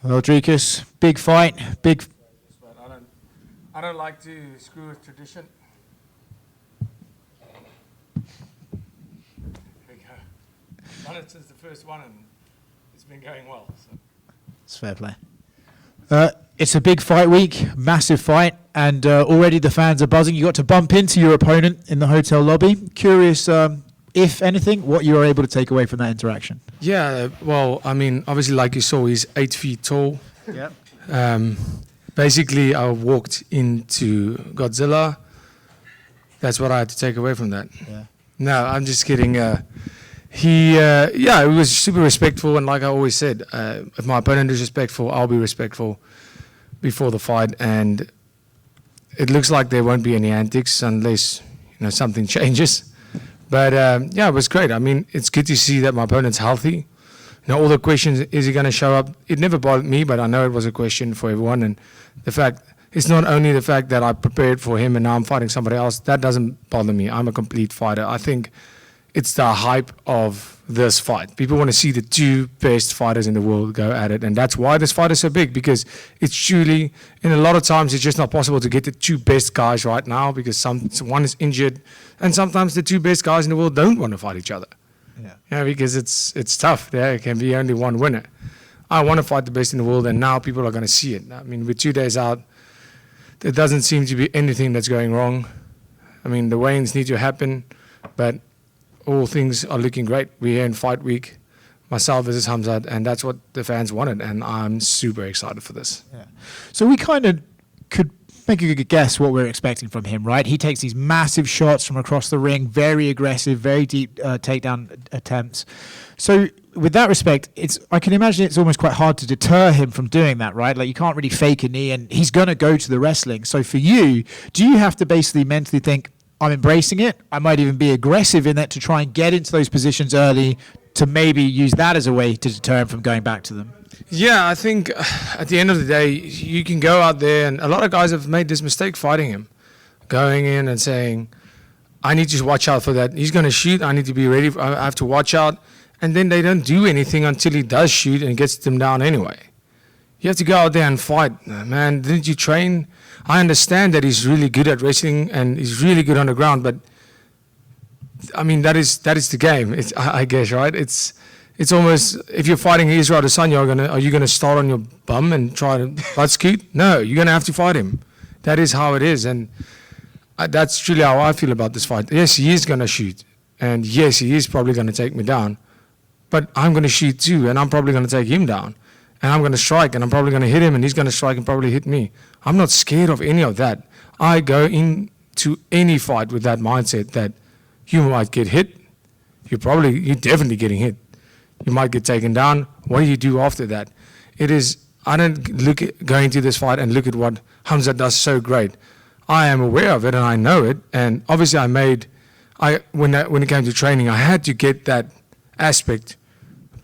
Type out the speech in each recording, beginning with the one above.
Well, Dricus, big fight, big. I don't like to screw with tradition. There we go. Done it since the first one, and it's been going well. So. It's fair play. It's a big fight week, massive fight, and already the fans are buzzing. You got to bump into your opponent in the hotel lobby. Curious, if anything, what you were able to take away from that interaction. Yeah, well, I mean, obviously, like you saw, he's 8 feet tall. Yeah. Basically, I walked into Godzilla. That's what I had to take away from that. Yeah. No, I'm just kidding. He was super respectful, and like I always said, if my opponent is respectful, I'll be respectful before the fight. And it looks like there won't be any antics unless something changes. But it was great. I mean, it's good to see that my opponent's healthy. All the questions, is he going to show up? It never bothered me, but I know it was a question for everyone. And the fact, it's not only the fact that I prepared for him and now I'm fighting somebody else, that doesn't bother me. I'm a complete fighter. I think it's the hype of this fight. People want to see the two best fighters in the world go at it. And that's why this fight is so big, because it's truly, in a lot of times, it's just not possible to get the two best guys right now because one is injured. And sometimes the two best guys in the world don't want to fight each other. Yeah, because it's tough. There can be only one winner. I want to fight the best in the world, and now people are going to see it. I mean, we're 2 days out. There doesn't seem to be anything that's going wrong. I mean, the weigh-ins need to happen, but all things are looking great. We're here in fight week, myself versus Khamzat, and that's what the fans wanted, and I'm super excited for this. Yeah. So we kind of could make a good guess what we're expecting from him, right? He takes these massive shots from across the ring, very aggressive, very deep takedown attempts. So with that respect, I can imagine it's almost quite hard to deter him from doing that, right? Like you can't really fake a knee, and he's going to go to the wrestling. So for you, do you have to basically mentally think, I'm embracing it, I might even be aggressive in that to try and get into those positions early to maybe use that as a way to deter him from going back to them? Yeah, I think at the end of the day, you can go out there, and a lot of guys have made this mistake fighting him, going in and saying, I need to watch out for that. He's going to shoot. I need to be ready. I have to watch out. And then they don't do anything until he does shoot and gets them down anyway. You have to go out there and fight. Man, didn't you train? I understand that he's really good at wrestling and he's really good on the ground, but I mean, that is the game, I guess, right? It's almost, if you're fighting Israel Adesanya, are you going to start on your bum and try to butt scoot? No, you're going to have to fight him. That is how it is, and that's truly how I feel about this fight. Yes, he is going to shoot, and yes, he is probably going to take me down, but I'm going to shoot too, and I'm probably going to take him down, and I'm going to strike, and I'm probably going to hit him, and he's going to strike and probably hit me. I'm not scared of any of that. I go into any fight with that mindset that you might get hit. You're definitely getting hit. You might get taken down. What do you do after that? I don't go into this fight and look at what Khamzat does so great. I am aware of it and I know it. And obviously when it came to training, I had to get that aspect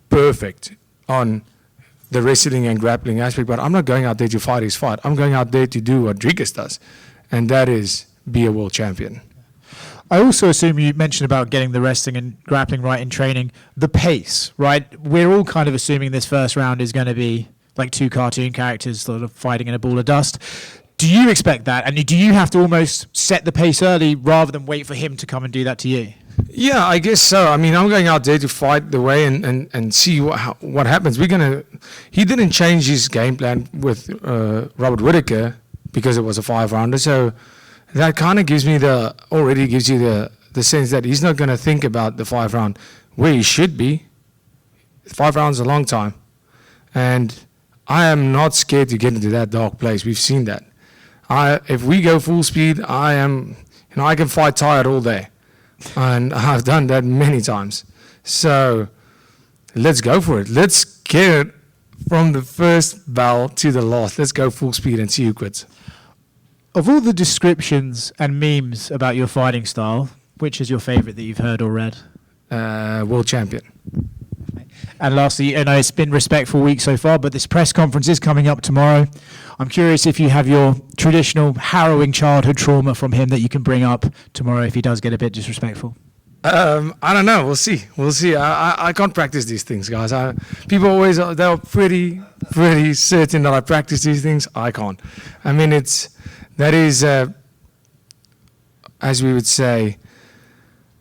perfect on the wrestling and grappling aspect. But I'm not going out there to fight his fight. I'm going out there to do what Dricus does. And that is be a world champion. I also assume you mentioned about getting the wrestling and grappling right in training. The pace, right? We're all kind of assuming this first round is going to be like two cartoon characters sort of fighting in a ball of dust. Do you expect that? And do you have to almost set the pace early rather than wait for him to come and do that to you? Yeah, I guess so. I mean, I'm going out there to fight the way and see what happens. He didn't change his game plan with Robert Whittaker because it was a 5-rounder. So that kind of gives you the sense that he's not going to think about the 5 round where he should be. 5 rounds is a long time. And I am not scared to get into that dark place. We've seen that. If we go full speed, I can fight tired all day. And I've done that many times. So let's go for it. Let's get it from the first bell to the last. Let's go full speed and see who quits. Of all the descriptions and memes about your fighting style, which is your favorite that you've heard or read? World champion. And lastly, I know it's been respectful week so far, but this press conference is coming up tomorrow. I'm curious if you have your traditional harrowing childhood trauma from him that you can bring up tomorrow if he does get a bit disrespectful. I don't know. We'll see. We'll see. I can't practice these things, guys. People always they're pretty certain that I practice these things. I can't. I mean, that is as we would say,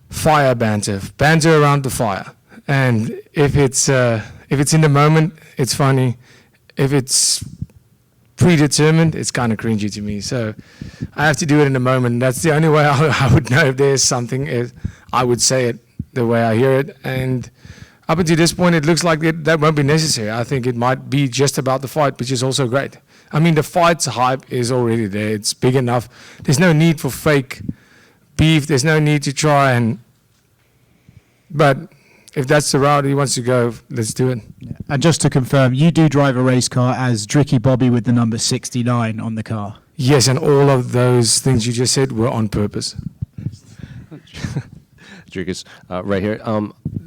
fire banter around the fire. And if it's in the moment, it's funny. If it's predetermined, it's kind of cringy to me. So I have to do it in the moment. That's the only way I would know if there's something. I would say it the way I hear it. And up until this point, it looks like that won't be necessary. I think it might be just about the fight, which is also great. I mean, the fight's hype is already there. It's big enough. There's no need for fake beef. There's no need to try and... But if that's the route he wants to go, let's do it. And just to confirm, you do drive a race car as Dricky Bobby with the number 69 on the car? Yes, and all of those things you just said were on purpose. Dricus, right here.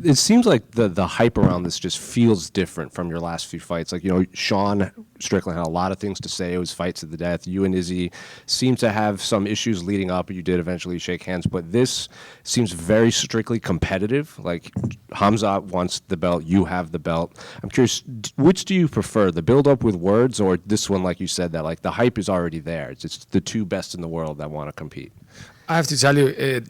It seems like the hype around this just feels different from your last few fights. Like, Sean Strickland had a lot of things to say. It was fights to the death. You and Izzy seem to have some issues leading up. You did eventually shake hands, but this seems very strictly competitive. Like, Khamzat wants the belt. You have the belt. I'm curious, which do you prefer, the build-up with words or this one, like you said, that like the hype is already there? It's the two best in the world that want to compete. I have to tell you,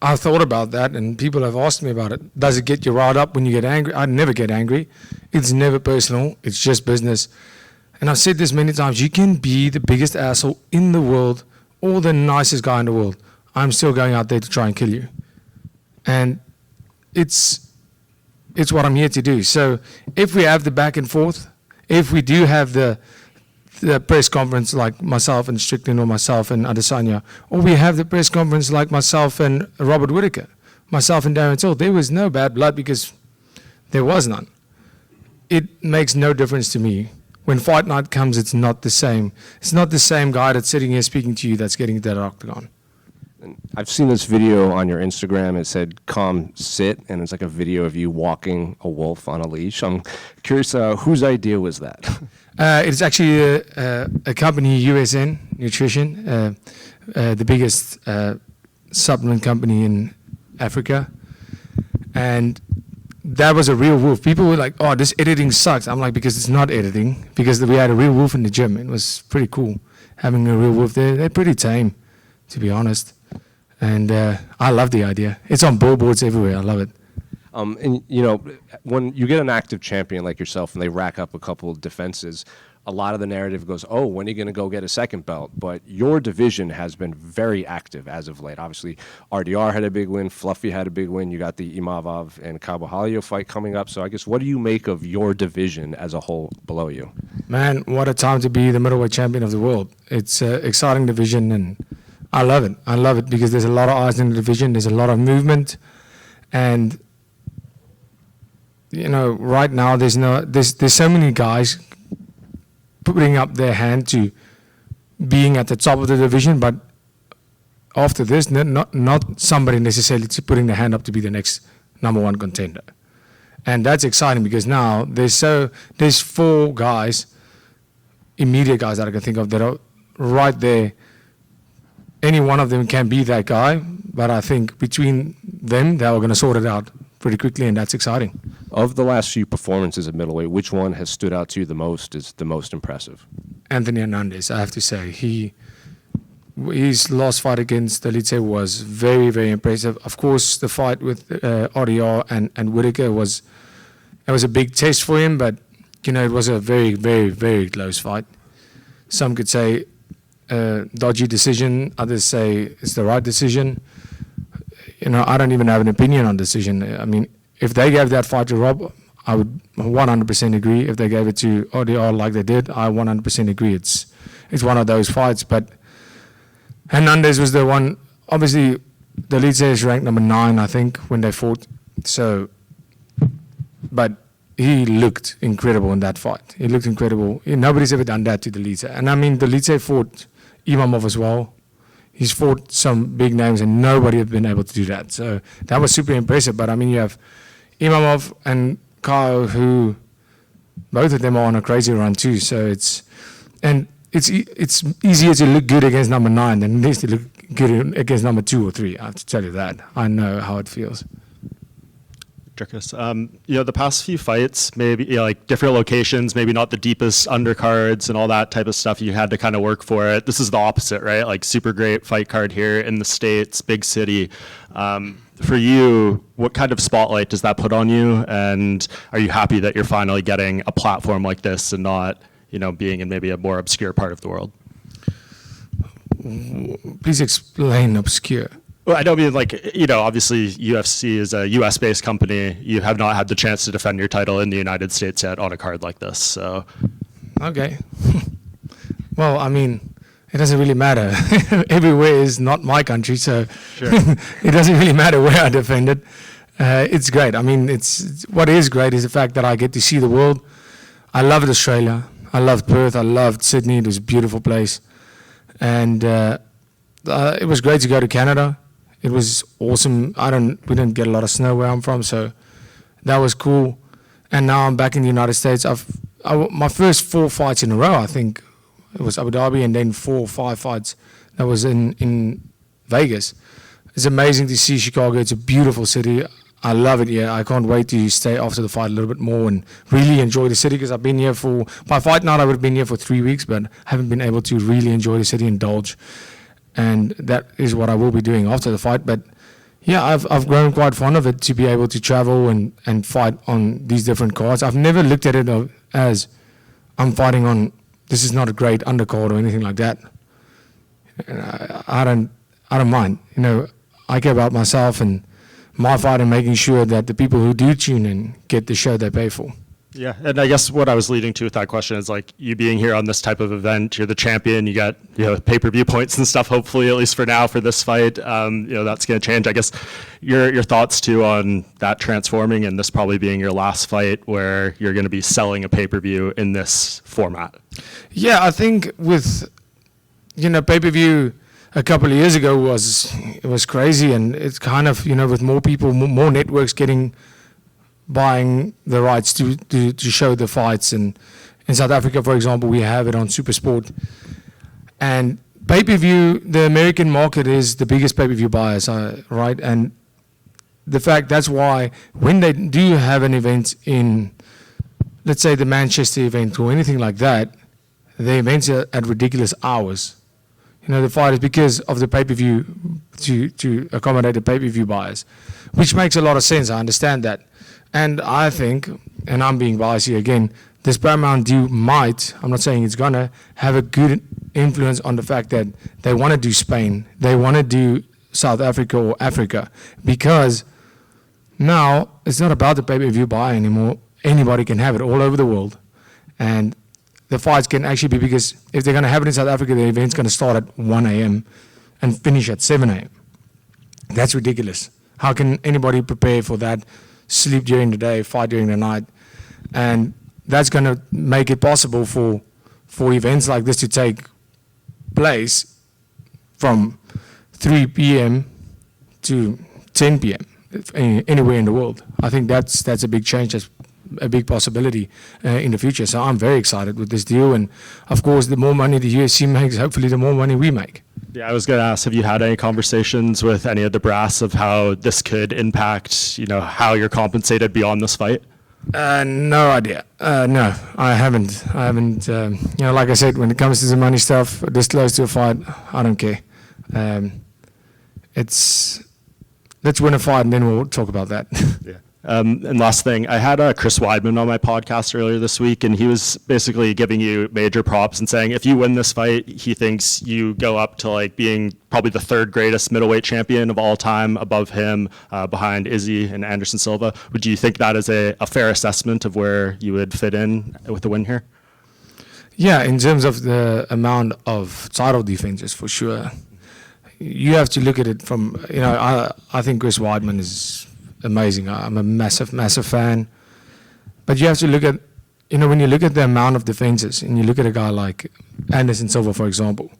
I've thought about that, and people have asked me about it. Does it get you riled up when you get angry? I never get angry. It's never personal. It's just business. And I've said this many times. You can be the biggest asshole in the world or the nicest guy in the world. I'm still going out there to try and kill you. And it's what I'm here to do. So if we have the back and forth, if we do have the press conference like myself and Strickland or myself and Adesanya, or we have the press conference like myself and Robert Whittaker, myself and Darren Till, there was no bad blood because there was none. It makes no difference to me. When fight night comes, it's not the same. It's not the same guy that's sitting here speaking to you that's getting into that octagon. And I've seen this video on your Instagram. It said, "Calm, sit," and it's like a video of you walking a wolf on a leash. I'm curious, whose idea was that? It's actually a company, USN Nutrition, the biggest supplement company in Africa. And that was a real wolf. People were like, "Oh, this editing sucks." I'm like, because it's not editing, because we had a real wolf in the gym. It was pretty cool having a real wolf there. They're pretty tame, to be honest. And I love the idea. It's on billboards everywhere. I love it. And, when you get an active champion like yourself and they rack up a couple of defenses, a lot of the narrative goes, oh, when are you going to go get a second belt? But your division has been very active as of late. Obviously, RDR had a big win. Fluffy had a big win. You got the Imavov and Carvalho fight coming up. So I guess what do you make of your division as a whole below you? Man, what a time to be the middleweight champion of the world. It's an exciting division, and I love it. I love it because there's a lot of eyes in the division. There's a lot of movement. And right now there's so many guys putting up their hand to being at the top of the division, but after this, not somebody necessarily putting their hand up to be the next number one contender. And that's exciting because now there's 4 guys, immediate guys that I can think of that are right there. Any one of them can be that guy, but I think between them, they are going to sort it out pretty quickly, and that's exciting. Of the last few performances at middleweight, which one has stood out to you the most, is the most impressive? Anthony Hernandez, I have to say. His last fight against Elite was very, very impressive. Of course, the fight with RDR and Whittaker was a big test for him, but it was a very, very, very close fight. Some could say dodgy decision, others say it's the right decision. I don't even have an opinion on decision. I mean, if they gave that fight to Rob, I would 100% agree. If they gave it to RDR like they did, I 100% agree. It's one of those fights. But Hernandez was the one. Obviously, the Elite is ranked number 9, I think, when they fought. So, but he looked incredible in that fight. He looked incredible. Nobody's ever done that to the Elite. And I mean, the Elite fought Imavov as well. He's fought some big names, and nobody had been able to do that. So that was super impressive. But, I mean, you have Imavov and Kyle, who both of them are on a crazy run too. So and it's easier to look good against number 9 than it is to look good against number 2 or 3. I have to tell you that. I know how it feels. Dricus, the past few fights, maybe like different locations, maybe not the deepest undercards and all that type of stuff. You had to kind of work for it. This is the opposite, right? Like super great fight card here in the States, big city. For you, what kind of spotlight does that put on you? And are you happy that you're finally getting a platform like this and not, being in maybe a more obscure part of the world? Please explain obscure. Well, I don't mean obviously UFC is a US-based company. You have not had the chance to defend your title in the United States yet on a card like this. So, okay. Well, I mean, it doesn't really matter. Everywhere is not my country, so sure. It doesn't really matter where I defend it. It's great. I mean, what is great is the fact that I get to see the world. I loved Australia. I loved Perth. I loved Sydney. It was a beautiful place, and it was great to go to Canada. It was awesome. We didn't get a lot of snow where I'm from, so that was cool. And now I'm back in the United States. My first 4 fights in a row, I think it was Abu Dhabi, and then 4 or 5 fights that was in Vegas. It's amazing to see Chicago. It's a beautiful city. I love it here. I can't wait to stay after the fight a little bit more and really enjoy the city, because I've been here by fight night I would have been here for 3 weeks, but haven't been able to really enjoy the city, indulge. And that is what I will be doing after the fight. But yeah, I've grown quite fond of it, to be able to travel and fight on these different cards. I've never looked at it as I'm fighting on, this is not a great undercard or anything like that. I don't mind. I care about myself and my fight and making sure that the people who do tune in get the show they pay for. Yeah, and I guess what I was leading to with that question is like you being here on this type of event, you're the champion, you got pay-per-view points and stuff, hopefully, at least for now, for this fight. That's going to change. I guess your thoughts too on that transforming and this probably being your last fight where you're going to be selling a pay-per-view in this format. Yeah, I think with pay-per-view a couple of years ago was crazy, and it's kind of with more people, more networks buying the rights to show the fights. And in South Africa, for example, we have it on SuperSport. And pay-per-view, the American market is the biggest pay-per-view buyers, right? And the fact that's why when they do have an event in, let's say the Manchester event or anything like that, the events are at ridiculous hours. The fight is because of the pay-per-view to accommodate the pay-per-view buyers, which makes a lot of sense. I understand that. And I think, and I'm being biased here again, this Paramount deal might, I'm not saying it's going to, have a good influence on the fact that they want to do Spain, they want to do South Africa or Africa, because now it's not about the pay-per-view buy anymore. Anybody can have it all over the world. And the fights can actually be, because if they're going to have it in South Africa, the event's going to start at 1 a.m. and finish at 7 a.m. That's ridiculous. How can anybody prepare for that? Sleep during the day, fight during the night, and that's going to make it possible for events like this to take place from 3 p.m. to 10 p.m. Anywhere in the world. I think that's a big change, that's a big possibility in the future. So I'm very excited with this deal, and of course, the more money the UFC makes, hopefully the more money we make. Yeah, I was going to ask, have you had any conversations with any of the brass of how this could impact, how you're compensated beyond this fight? No idea. No, I haven't. Like I said, when it comes to the money stuff, this close to a fight, I don't care. Let's win a fight and then we'll talk about that. Yeah. And last thing, I had Chris Weidman on my podcast earlier this week, and he was basically giving you major props and saying if you win this fight, he thinks you go up to like being probably the 3rd greatest middleweight champion of all time, above him, behind Izzy and Anderson Silva. Would you think that is a fair assessment of where you would fit in with the win here? Yeah, in terms of the amount of title defenses, for sure. You have to look at it from, I think Chris Weidman is amazing. I'm a massive, massive fan. But you have to look at, when you look at the amount of defenses and you look at a guy like Anderson Silva, for example,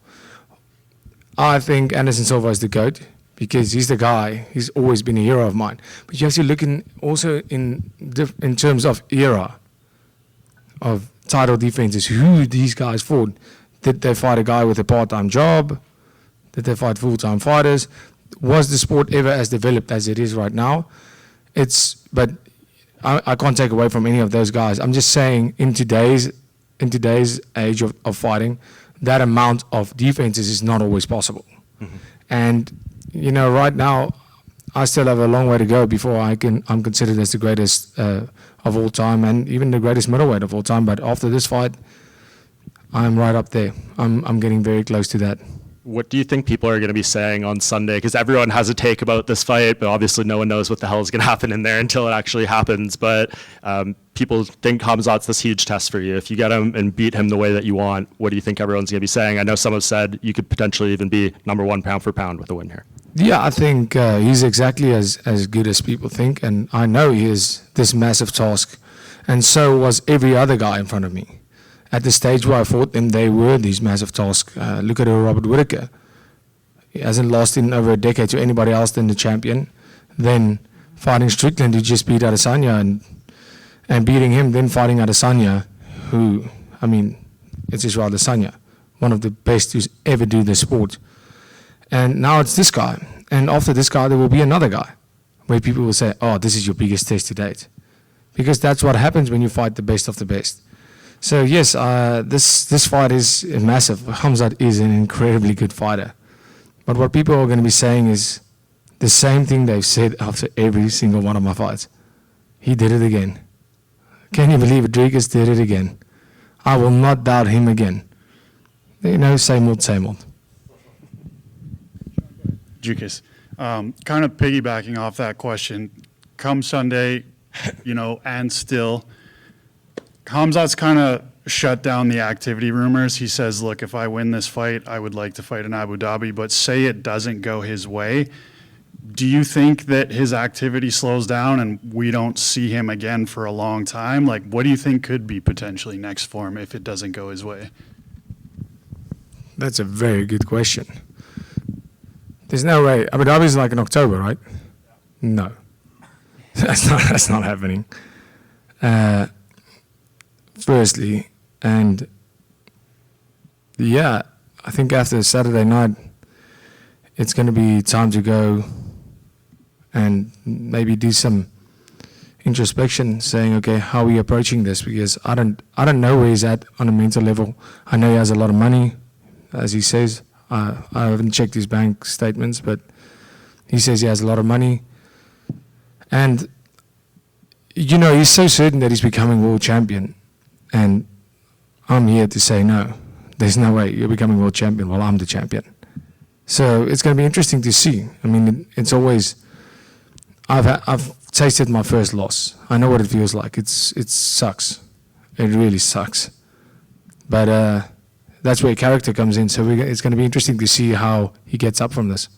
I think Anderson Silva is the GOAT because he's the guy. He's always been a hero of mine. But you have to look also in terms of era of title defenses, who these guys fought. Did they fight a guy with a part-time job? Did they fight full-time fighters? Was the sport ever as developed as it is right now? But I can't take away from any of those guys. I'm just saying in today's age of fighting, that amount of defenses is not always possible. Mm-hmm. And, you know, right now, I still have a long way to go before I'm considered as the greatest of all time and even the greatest middleweight of all time. But after this fight, I'm right up there. I'm getting very close to that. What do you think people are going to be saying on Sunday? Because everyone has a take about this fight, but obviously no one knows what the hell is going to happen in there until it actually happens. But people think Khamzat's this huge test for you. If you get him and beat him the way that you want, what do you think everyone's going to be saying? I know some have said you could potentially even be #1 pound for pound with a win here. Yeah, I think he's exactly as good as people think. And I know he is this massive task. And so was every other guy in front of me. At the stage where I fought them, they were these massive tasks. Look at Robert Whittaker. He hasn't lost in over a decade to anybody else than the champion. Then fighting Strickland, who just beat Adesanya, and beating him, then fighting Adesanya, who, I mean, it's Israel Adesanya, one of the best who's ever do the sport. And now it's this guy. And after this guy, there will be another guy where people will say, oh, this is your biggest test to date. Because that's what happens when you fight the best of the best. So yes, this fight is massive. Khamzat is an incredibly good fighter. But what people are going to be saying is the same thing they've said after every single one of my fights. He did it again. Can you believe it? Dricus did it again. I will not doubt him again. You know, same old, same old. Dricus, kind of piggybacking off that question, come Sunday, you know, and still, Khamzat's kind of shut down the activity rumors. He says, look, if I win this fight, I would like to fight in Abu Dhabi, but say it doesn't go his way. Do you think that his activity slows down and we don't see him again for a long time? Like, what do you think could be potentially next for him if it doesn't go his way? That's a very good question. There's no way. Abu Dhabi is like in October, right? No. That's not happening. Firstly, and yeah, I think after Saturday night, it's going to be time to go and maybe do some introspection, saying, okay, how are we approaching this? Because I don't know where he's at on a mental level. I know he has a lot of money, as he says. I haven't checked his bank statements, but he says he has a lot of money. And, you know, he's so certain that he's becoming world champion. And I'm here to say, no, there's no way you're becoming world champion while I'm the champion. So it's going to be interesting to see. I mean, it's always, I've tasted my first loss. I know what it feels like. It sucks. It really sucks. But that's where character comes in. So it's going to be interesting to see how he gets up from this.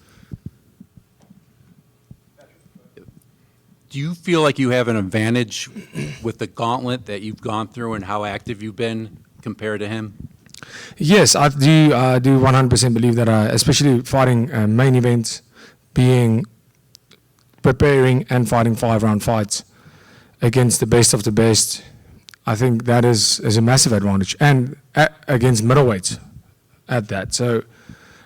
Do you feel like you have an advantage with the gauntlet that you've gone through and how active you've been compared to him? Yes, I do 100% believe that, especially fighting main events, preparing and fighting 5-round fights against the best of the best, I think that is a massive advantage. And against middleweights at that. So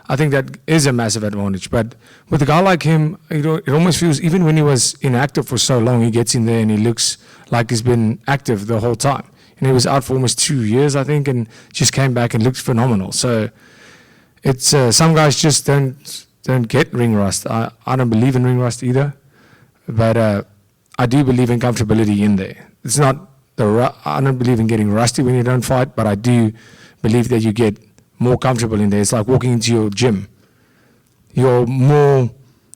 I think that is a massive advantage. But with a guy like him, it almost feels, even when he was inactive for so long, he gets in there and he looks like he's been active the whole time. And he was out for almost 2 years, I think, and just came back and looked phenomenal. So it's some guys just don't get ring rust. I don't believe in ring rust either, but I do believe in comfortability in there. It's not I don't believe in getting rusty when you don't fight, but I do believe that you get more comfortable in there. It's like walking into your gym. You're more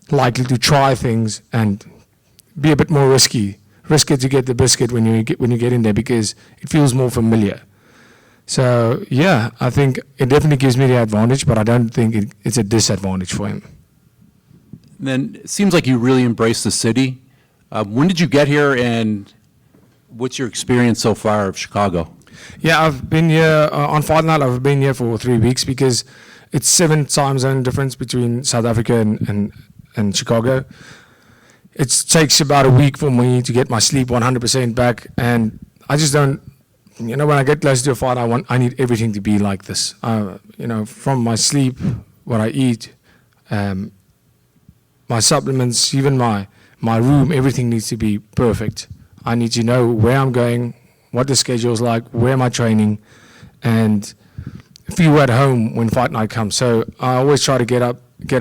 likely to try things and be a bit more risky. Risk it to get the biscuit when you get in there because it feels more familiar. So yeah, I think it definitely gives me the advantage, but I don't think it's a disadvantage for him. Then it seems like you really embrace the city. When did you get here, and what's your experience so far of Chicago? Yeah, I've been here on Fight Night. I've been here for 3 weeks because it's 7 time zone difference between South Africa and Chicago. It takes about a week for me to get my sleep 100% back, and I just don't when I get close to a fight, I need everything to be like this. From my sleep, what I eat, my supplements, even my room, everything needs to be perfect. I need to know where I'm going, what the schedule's like, where am I training, and feel at home when fight night comes. So I always try to get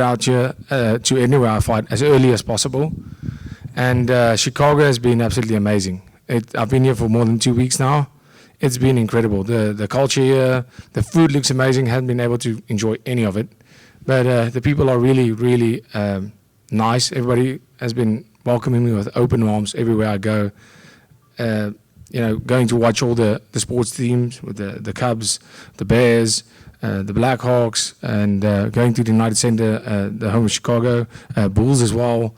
out here to anywhere I fight as early as possible. And Chicago has been absolutely amazing. I've been here for more than 2 weeks now. It's been incredible. The culture here, the food looks amazing. Haven't been able to enjoy any of it, but the people are really, really nice. Everybody has been welcoming me with open arms everywhere I go. Going to watch all the sports teams with the Cubs, the Bears, the Blackhawks, and going to the United Center, the home of Chicago, Bulls as well.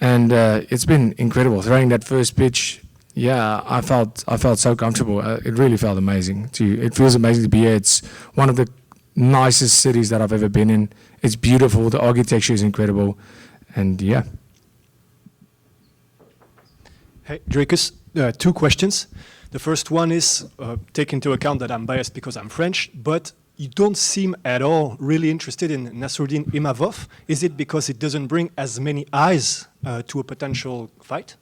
And it's been incredible. Throwing that first pitch, I felt so comfortable. It really felt amazing. It feels amazing to be here. It's one of the nicest cities that I've ever been in. It's beautiful. The architecture is incredible. And yeah. Hey, Dricus, 2 questions. The first one is, take into account that I'm biased because I'm French, but you don't seem at all really interested in Nassourdine Imavov. Is it because it doesn't bring as many eyes to a potential fight?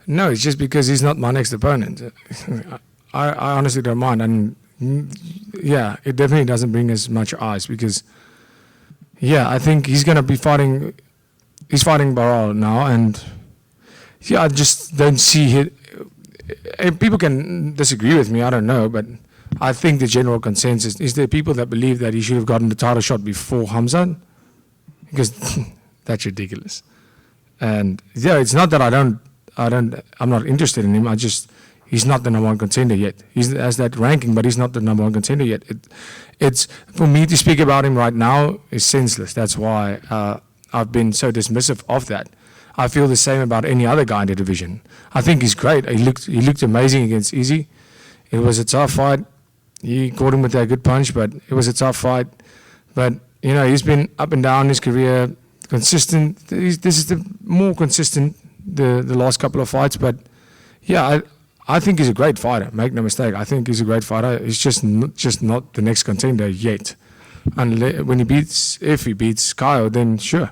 No, it's just because he's not my next opponent. I honestly don't mind. And it definitely doesn't bring as much eyes because, I think he's going to be fighting. He's fighting Barral now, and I just don't see it. People can disagree with me, I don't know, but I think the general consensus is there people that believe that he should have gotten the title shot before Khamzat, because that's ridiculous. And it's not that I'm not interested in him. He's not the number 1 contender yet. He has that ranking, but he's not the number 1 contender yet. It's for me to speak about him right now is senseless. That's why I've been so dismissive of that. I feel the same about any other guy in the division. I think he's great. He looked amazing against Izzy. It was a tough fight. He caught him with that good punch, but it was a tough fight. But he's been up and down in his career, consistent. This is the more consistent the last couple of fights. But I think he's a great fighter. Make no mistake. I think he's a great fighter. He's just not the next contender yet. And if he beats Kyle, then sure.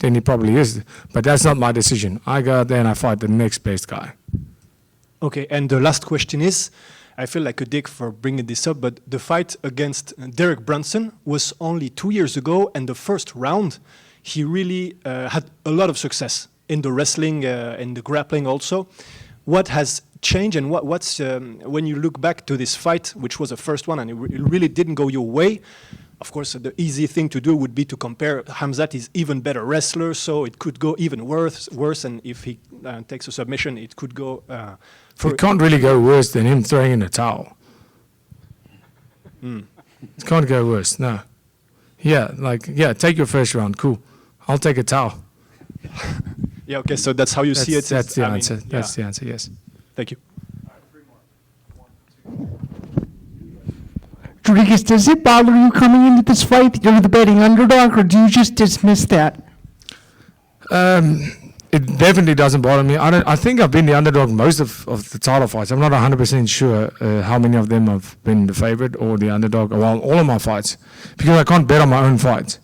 Then he probably is. But that's not my decision. I go out there and I fight the next best guy. Okay, and the last question is, I feel like a dick for bringing this up, but the fight against Derek Brunson was only 2 years ago, and the first round, he really had a lot of success in the wrestling and the grappling also. What has changed, and what's when you look back to this fight, which was the first one, and it really didn't go your way? Of course, the easy thing to do would be to compare. Khamzat is even better wrestler, so it could go even worse. And if he takes a submission, it could go. It can't really go worse than him throwing in a towel. It can't go worse. No. Take your first round. Cool. I'll take a towel. Okay. So that's how you see it. That's the answer. That's the answer. Yes. Thank you. Dricus, does it bother you coming into this fight? You're the betting underdog, or do you just dismiss that? It definitely doesn't bother me. I think I've been the underdog most of the title fights. I'm not 100% sure how many of them have been the favorite or the underdog. Well, all of my fights, because I can't bet on my own fights,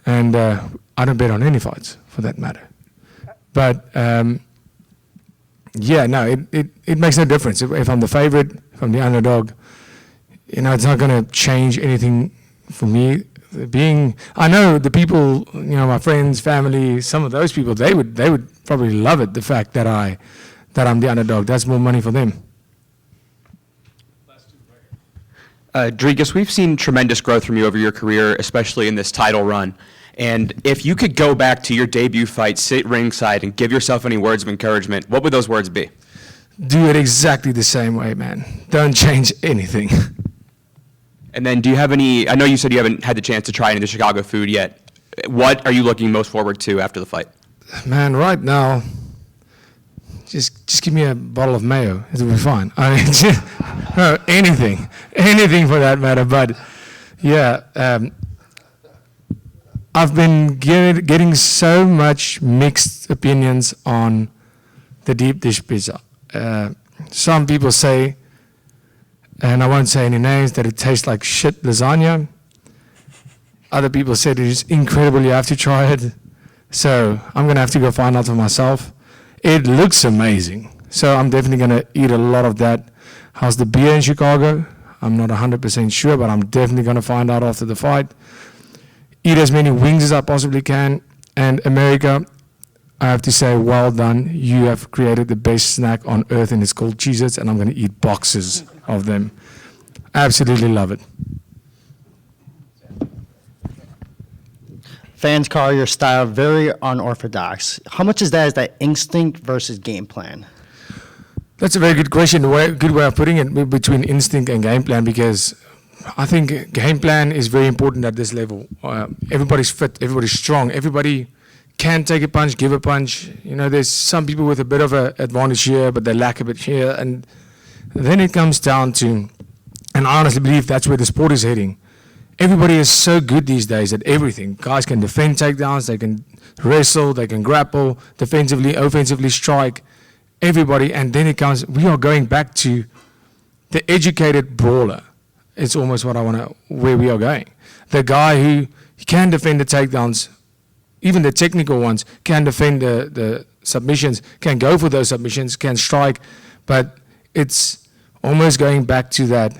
and I don't bet on any fights for that matter. But it makes no difference if I'm the favorite, if I'm the underdog. It's not going to change anything for me. I know the people, my friends, family, some of those people, they would probably love it, the fact that I'm the underdog. That's more money for them. Dricus, we've seen tremendous growth from you over your career, especially in this title run. And if you could go back to your debut fight, sit ringside, and give yourself any words of encouragement, what would those words be? Do it exactly the same way, man. Don't change anything. And then do you have any, I know you said you haven't had the chance to try any of the Chicago food yet. What are you looking most forward to after the fight? Man, right now, just give me a bottle of mayo. It'll be fine. Anything for that matter. But I've been getting so much mixed opinions on the deep dish pizza. Some people say and I won't say any names, that it tastes like shit lasagna. Other people said it is incredible, you have to try it. So I'm going to have to go find out for myself. It looks amazing. So I'm definitely going to eat a lot of that. How's the beer in Chicago? I'm not 100% sure, but I'm definitely going to find out after the fight. Eat as many wings as I possibly can. And America, I have to say, well done. You have created the best snack on earth, and it's called Cheez-Its, and I'm going to eat boxes of them. Absolutely love it. Fans call your style very unorthodox. How much is that instinct versus game plan? That's a very good question, good way of putting it, between instinct and game plan, because I think game plan is very important at this level. Everybody's fit, everybody's strong, everybody can take a punch, give a punch. You know, there's some people with a bit of an advantage here, but they lack a bit here. And then it comes down to, and I honestly believe that's where the sport is heading. Everybody is so good these days at everything. Guys can defend takedowns, they can wrestle, they can grapple, defensively, offensively strike. Everybody, and then it comes, we are going back to the educated brawler. It's almost what I want to, where we are going. The guy who can defend the takedowns, even the technical ones, can defend the submissions, can go for those submissions, can strike, but it's almost going back to that,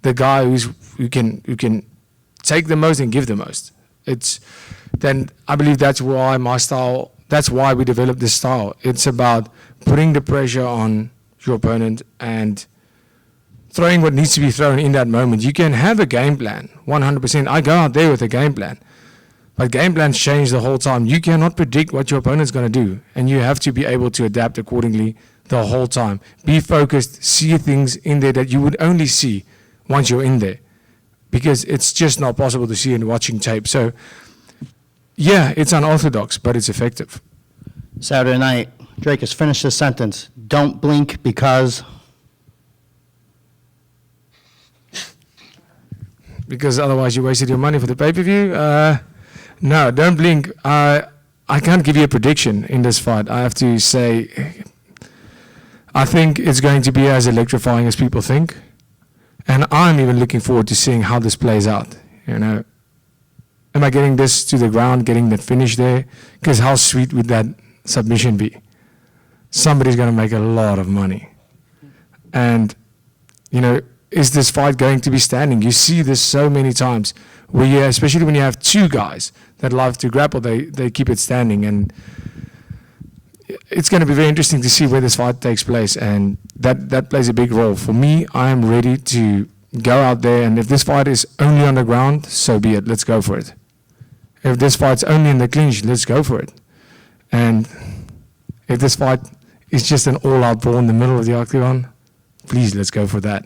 the guy who can take the most and give the most. Then I believe that's why my style, that's why we developed this style. It's about putting the pressure on your opponent and throwing what needs to be thrown in that moment. You can have a game plan, 100%. I go out there with a game plan, but game plans change the whole time. You cannot predict what your opponent's going to do, and you have to be able to adapt accordingly the whole time. Be focused, see things in there that you would only see once you're in there, because it's just not possible to see in watching tape. So, yeah, it's unorthodox, but it's effective. Saturday night, Dricus, finish this sentence. Don't blink because... Because otherwise you wasted your money for the pay-per-view. No, don't blink. I can't give you a prediction in this fight. I have to say, I think it's going to be as electrifying as people think. And I'm even looking forward to seeing how this plays out. You know, am I getting this to the ground, getting that finish there? Because how sweet would that submission be? Somebody's going to make a lot of money. And, you know, is this fight going to be standing? You see this so many times, where you, especially when you have two guys that love to grapple, they keep it standing. And it's going to be very interesting to see where this fight takes place, and that plays a big role. For me, I am ready to go out there, and if this fight is only on the ground, so be it. Let's go for it. If this fight's only in the clinch, let's go for it. And if this fight is just an all-out brawl in the middle of the octagon, please, let's go for that.